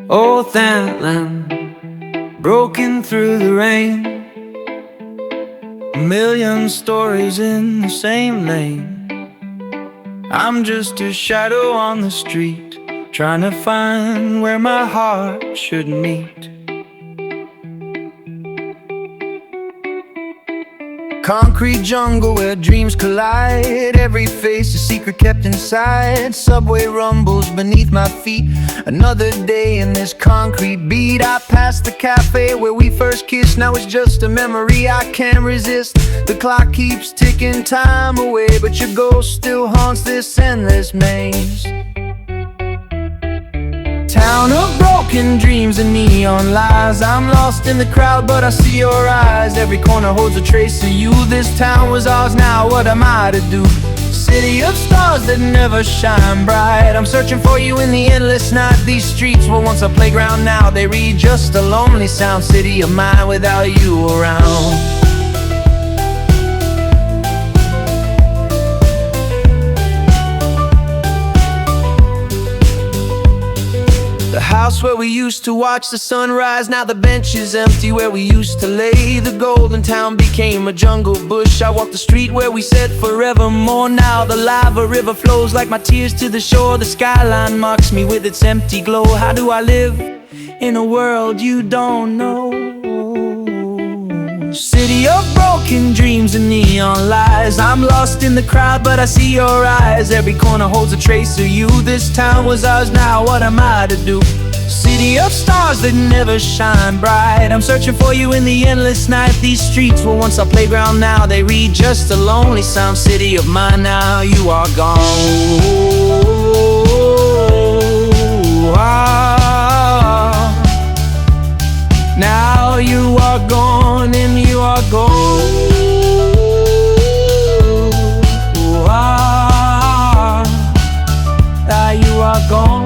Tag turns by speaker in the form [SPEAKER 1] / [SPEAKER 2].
[SPEAKER 1] Oh, Thantlang, broken through the rain, a million stories in the same lane. I'm just a shadow on the street, trying to find where my heart should meet. Concrete jungle where dreams collide, every face a secret kept inside. Subway rumbles beneath my feet, another day in this concrete beat. I passed the cafe where we first kissed, now it's just a memory I can't resist. The clock keeps ticking time away, but your ghost still haunts this endless maze. Town of broken dreams and neon lies, I'm lost in the crowd but I see your eyes. Every corner holds a trace of you. This town was ours, now what am I to do? City of stars that never shine bright, I'm searching for you in the endless night. These streets were once a playground, now they read just a lonely sound. City of mine without you around. The house where we used to watch the sunrise, now the bench is empty where we used to lay. The golden town became a jungle bush. I walk the street where we said forevermore. Now the lava river flows like my tears to the shore. The skyline mocks me with its empty glow. How do I live in a world you don't know? City of broken dreams and neon lies, I'm lost in the crowd but I see your eyes. Every corner holds a trace of you. This town was ours, now what am I to do? City of stars that never shine bright, I'm searching for you in the endless night. These streets were once our playground, now they read just a lonely sound. City of mine, now you are gone. Now you are gone and you are gone. You are gone.